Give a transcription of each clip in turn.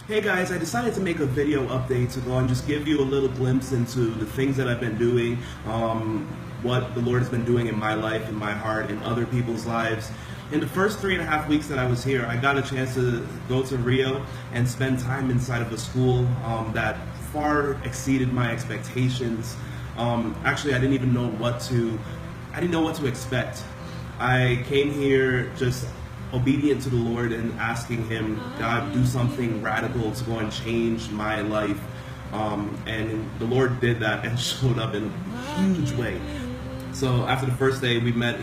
Hey guys, I decided to make a video update to go and just give you a little glimpse into the things that I've been doing, what the Lord has been doing in my life, in my heart, in other people's lives. In the first 3.5 weeks that I was here, I got a chance to go to Rio and spend time inside of a school that far exceeded my expectations. Actually, I didn't know what to expect. I came here just obedient to the Lord and asking Him, God, do something radical to go and change my life. And the Lord did that and showed up in a huge way. So after the first day, we met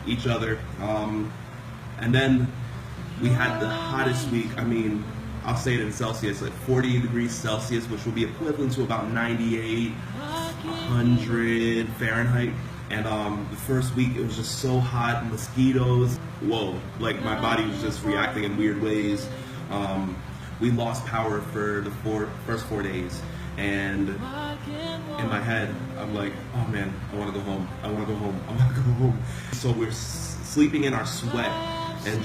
each other. And then we had the hottest week. I mean, I'll say it in Celsius, like 40 degrees Celsius, which will be equivalent to about 98, 100 Fahrenheit. And the first week it was just so hot, mosquitoes, whoa, like my body was just reacting in weird ways. We lost power for the first 4 days, and in my head I'm like, oh man, I want to go home, I want to go home, I want to go home. So we're sleeping in our sweat, and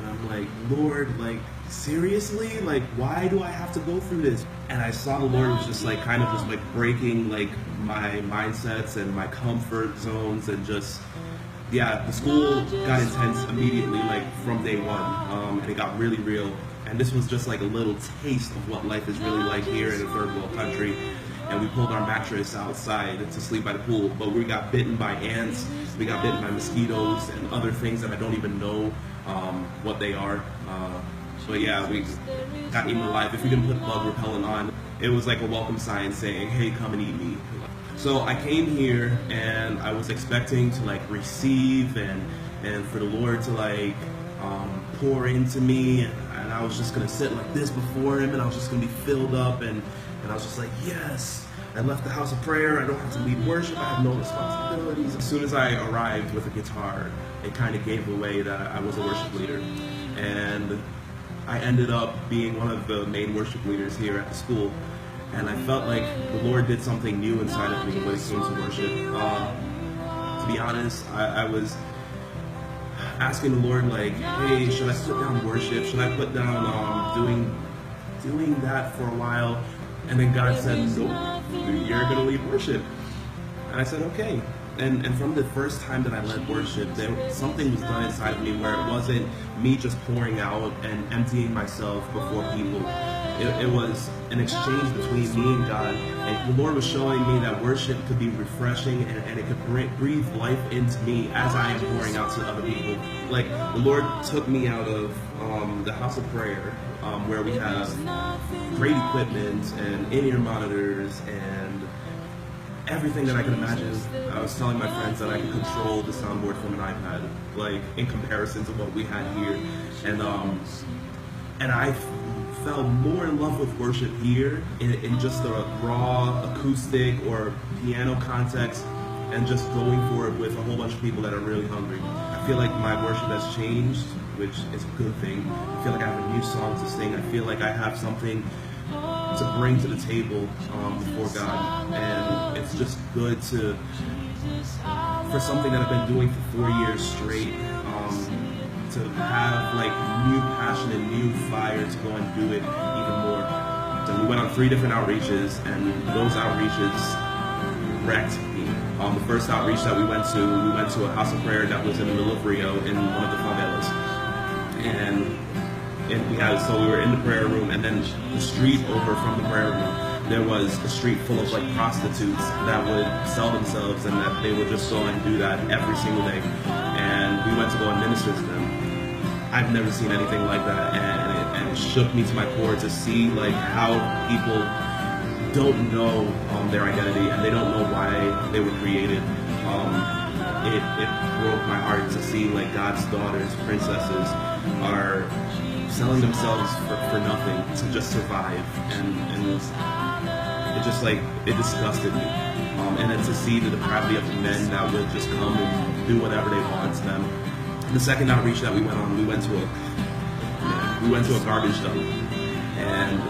I'm like, Lord, like seriously, like why do I have to go through this? And I saw the Lord was just like kind of just like breaking like my mindsets and my comfort zones, and just the school got intense immediately, like from day one, and it got really real. And this was just like a little taste of what life is really like here in a third world country. And we pulled our mattress outside to sleep by the pool, but we got bitten by ants, we got bitten by mosquitoes and other things that I don't even know what they are. But yeah, we got eaten alive. If we didn't put bug repellent on, it was like a welcome sign saying, hey, come and eat me. So I came here and I was expecting to like receive and for the Lord to like pour into me, and I was just gonna sit like this before Him, and I was just gonna be filled up, and I was just like, yes, I left the house of prayer, I don't have to lead worship, I have no responsibilities. As soon as I arrived with a guitar, it kind of gave away that I was a worship leader, and I ended up being one of the main worship leaders here at the school. And I felt like the Lord did something new inside of me when it came to worship. To be honest, I was asking the Lord, like, hey, should I put down worship? Should I put down doing that for a while? And then God said, nope, you're going to lead worship. And I said, okay. And from the first time that I led worship, something was done inside of me where it wasn't me just pouring out and emptying myself before people. It was an exchange between me and God, and the Lord was showing me that worship could be refreshing, and it could breathe life into me as I am pouring out to other people. Like the Lord took me out of the house of prayer, where we have great equipment and in-ear monitors and everything that I could imagine. I was telling my friends that I could control the soundboard from an iPad, like in comparison to what we had here, and I fell more in love with worship here in just a raw acoustic or piano context, and just going for it with a whole bunch of people that are really hungry. I feel like my worship has changed, which is a good thing. I feel like I have a new song to sing. I feel like I have something to bring to the table before God, and it's just good for something that I've been doing for 4 years straight, to have like new passion and new fire to go and do it even more. So we went on 3 different outreaches, and those outreaches wrecked me. The first outreach that we went to a house of prayer that was in the middle of Rio in one of the favelas, and we were in the prayer room, and then the street over from the prayer room, there was a street full of like prostitutes that would sell themselves, and that they would just go and do that every single day. And we went to go and minister to them. I've never seen anything like that, and it shook me to my core to see like how people don't know their identity, and they don't know why they were created. It broke my heart to see like God's daughters, princesses, are selling themselves for nothing to just survive, and it just like it disgusted me. And then to see the depravity of the men that would just come and do whatever they want to them. The second outreach that we went on, we went to a garbage dump, and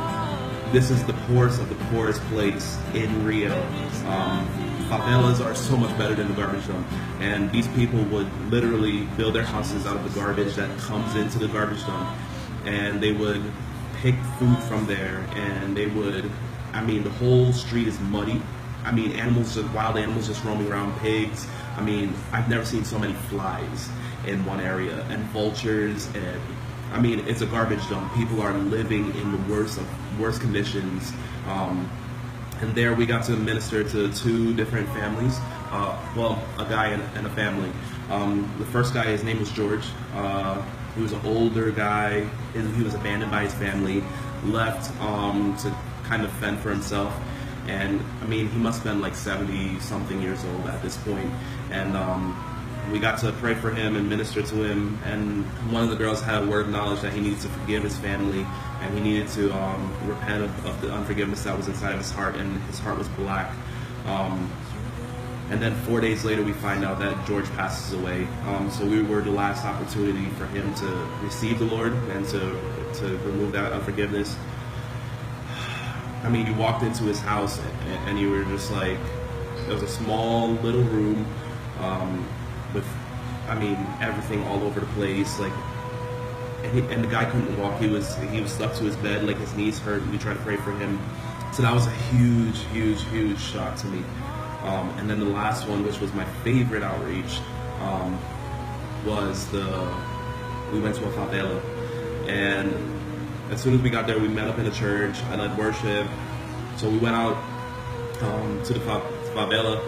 this is the poorest of the poorest place in Rio. Favelas are so much better than the garbage dump, and these people would literally build their houses out of the garbage that comes into the garbage dump, and they would pick food from there, and they would, I mean, the whole street is muddy. I mean, animals, wild animals just roaming around, pigs. I mean, I've never seen so many flies in one area, and vultures, and I mean, it's a garbage dump. People are living in the worst conditions. And there we got to minister to two different families. Well, a guy and a family. The first guy, his name was George. He was an older guy. He was abandoned by his family, left to kind of fend for himself. And I mean, he must have been like 70 something years old at this point. And we got to pray for him and minister to him. And one of the girls had a word of knowledge that he needed to forgive his family, and he needed to repent of the unforgiveness that was inside of his heart, and his heart was black. And then 4 days later, we find out that George passes away. So we were the last opportunity for him to receive the Lord and to remove that unforgiveness. I mean, you walked into his house and you were just like, it was a small little room with, I mean, everything all over the place. Like, and the guy couldn't walk. He was stuck to his bed, like his knees hurt. We tried to pray for him. So that was a huge shock to me. And then the last one, which was my favorite outreach, was we went to a favela. And as soon as we got there, we met up in a church. I led worship. So we went out to the favela.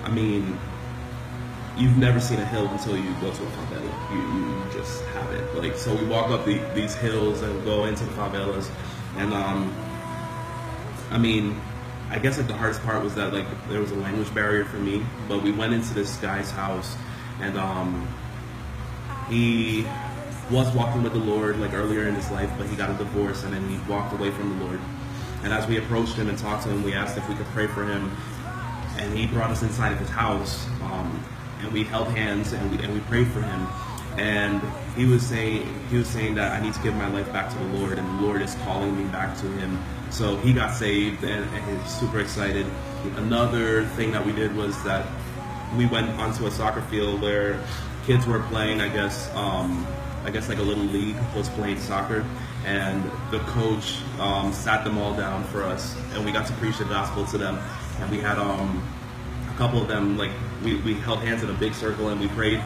I mean, you've never seen a hill until you go to a favela. You just haven't. Like, so we walk up these hills and go into the favelas. And I mean, I guess like the hardest part was that like there was a language barrier for me. But we went into this guy's house, and he was walking with the Lord like earlier in his life, but he got a divorce, and then he walked away from the Lord. And as we approached him and talked to him, we asked if we could pray for him, and he brought us inside of his house, and we held hands and we prayed for him. And he was saying that I need to give my life back to the Lord, and the Lord is calling me back to him. So he got saved, and he's super excited. Another thing that we did was that we went onto a soccer field where kids were playing, I guess like a little league was playing soccer, and the coach sat them all down for us, and we got to preach the gospel to them. And we had a couple of them, like we held hands in a big circle and we prayed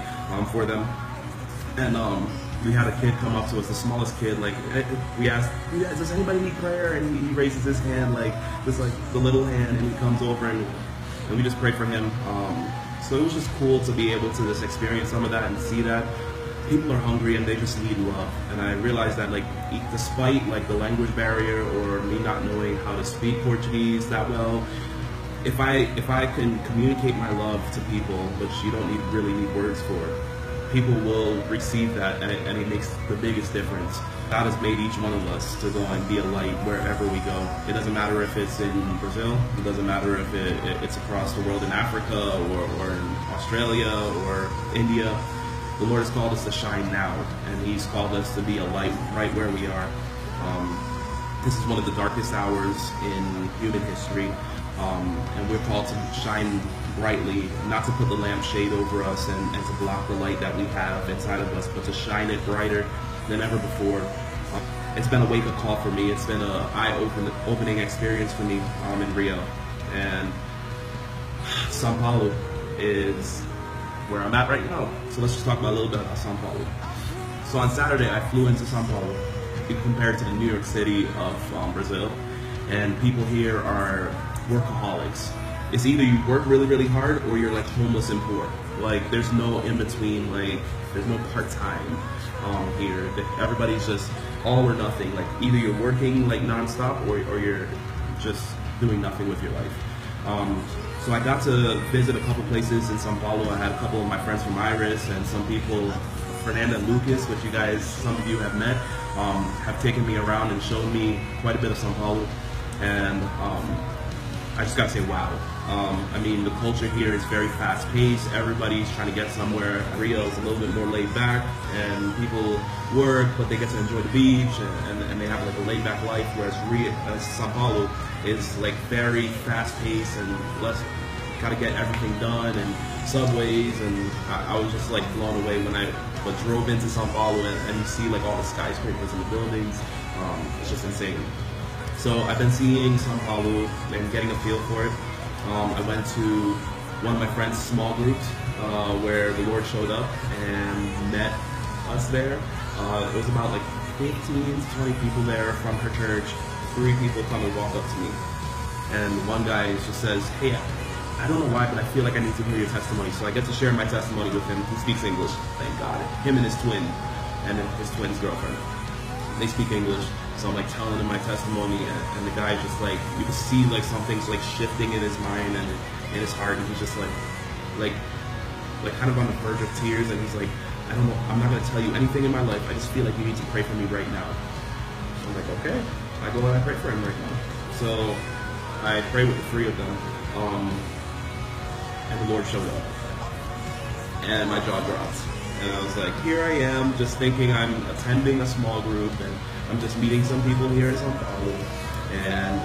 for them. And we had a kid come up to us, the smallest kid, like we asked, does anybody need prayer? And he raises his hand, like just like the little hand, and he comes over and we just prayed for him. So it was just cool to be able to just experience some of that and see that people are hungry and they just need love. And I realized that, like, despite like the language barrier or me not knowing how to speak Portuguese that well, if I can communicate my love to people, which you don't really need words for, people will receive that, and it makes the biggest difference. God has made each one of us to go and be a light wherever we go. It doesn't matter if it's in Brazil, it doesn't matter if it's across the world in Africa or in Australia or India. The Lord has called us to shine now, and He's called us to be a light right where we are. This is one of the darkest hours in human history, and we're called to shine brightly, not to put the lampshade over us and to block the light that we have inside of us, but to shine it brighter than ever before. It's been a wake-up call for me. It's been an eye-opening experience for me in Rio. And São Paulo is where I'm at right now. So let's just talk about a little bit about São Paulo. So on Saturday, I flew into São Paulo, compared to the New York City of Brazil. And people here are workaholics. It's either you work really, really hard or you're like homeless and poor. Like there's no in between, like there's no part-time here. Everybody's just all or nothing. Like either you're working like nonstop or you're just doing nothing with your life. So I got to visit a couple places in São Paulo. I had a couple of my friends from Iris and some people, Fernanda and Lucas, which you guys, some of you have met, have taken me around and shown me quite a bit of São Paulo. And I just got to say, wow. I mean, the culture here is very fast-paced. Everybody's trying to get somewhere. Rio is a little bit more laid back, and people work, but they get to enjoy the beach, and they have like a laid-back life. Whereas São Paulo is like very fast-paced and less. Got to get everything done, and subways, and I was just like blown away when I drove into São Paulo and you see like all the skyscrapers and the buildings. It's just insane. So I've been seeing São Paulo and getting a feel for it. I went to one of my friend's small groups where the Lord showed up and met us there. It was about like 15 to 20 people there from her church. 3 people come and walk up to me. And one guy just says, hey, I don't know why, but I feel like I need to hear your testimony. So I get to share my testimony with him. He speaks English, thank God. Him and his twin, and then his twin's girlfriend. They speak English. So I'm like telling him my testimony, and the guy just like, you can see like something's like shifting in his mind and in his heart, and he's just like kind of on the verge of tears, and he's like, I don't know, I'm not gonna tell you anything in my life. I just feel like you need to pray for me right now. So I'm like, okay. I go and I pray for him right now. So I pray with the 3 of them, and the Lord showed up, and my jaw dropped. And I was like, here I am, just thinking I'm attending a small group, and I'm just meeting some people here in São Paulo, and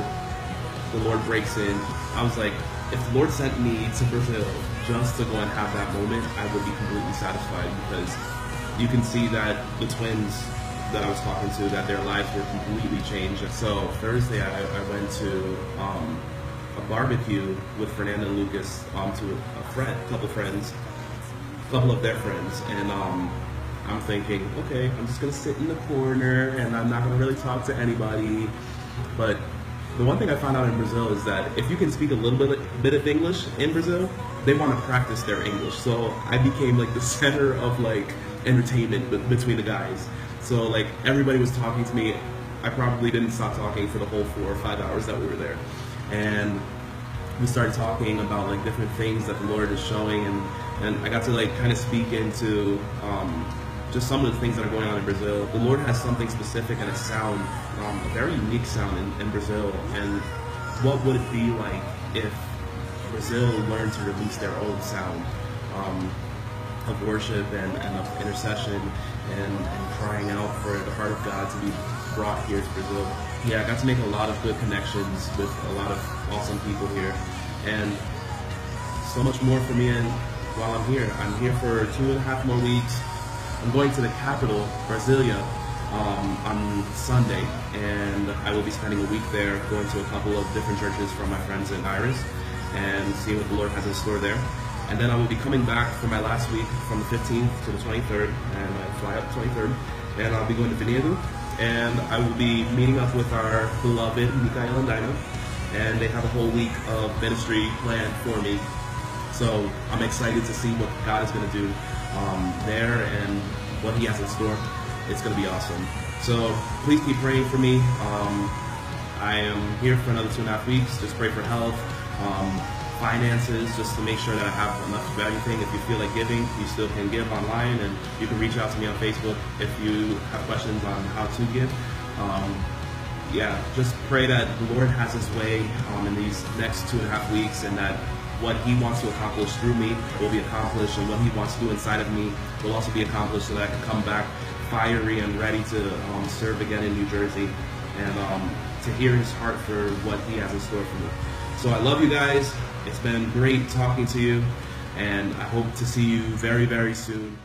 the Lord breaks in. I was like, if the Lord sent me to Brazil just to go and have that moment, I would be completely satisfied, because you can see that the twins that I was talking to, that their lives were completely changed. So Thursday I went to a barbecue with Fernanda and Lucas, to a couple of their friends, and I'm thinking, okay, I'm just gonna sit in the corner and I'm not gonna really talk to anybody. But the one thing I found out in Brazil is that if you can speak a little bit of English in Brazil, they want to practice their English. So I became like the center of like entertainment between the guys. So like everybody was talking to me. I probably didn't stop talking for the whole 4 or 5 hours that we were there. And we started talking about like different things that the Lord is showing, and I got to like kind of speak into just some of the things that are going on in Brazil. The Lord has something specific and a sound, a very unique sound in Brazil. And what would it be like if Brazil learned to release their own sound of worship and of intercession and crying out for the heart of God to be brought here to Brazil. Yeah, I got to make a lot of good connections with a lot of awesome people here, and so much more for me. And while I'm here for 2.5 more weeks. I'm going to the capital, Brasilia, on Sunday, and I will be spending a week there, going to a couple of different churches from my friends in Iris, and seeing what the Lord has in store there. And then I will be coming back for my last week from the 15th to the 23rd, and I fly up the 23rd, and I'll be going to Vinhedo, and I will be meeting up with our beloved Mikael and Dinah, and they have a whole week of ministry planned for me. So I'm excited to see what God is going to do there and what He has in store. It's going to be awesome. So please keep praying for me. I am here for another 2.5 weeks. Just pray for health, finances, just to make sure that I have enough of everything. If you feel like giving, you still can give online, and you can reach out to me on Facebook if you have questions on how to give. Yeah, just pray that the Lord has His way in these next 2.5 weeks, and that what He wants to accomplish through me will be accomplished, and what He wants to do inside of me will also be accomplished, so that I can come back fiery and ready to serve again in New Jersey, and to hear His heart for what He has in store for me. So I love you guys. It's been great talking to you, and I hope to see you very, very soon.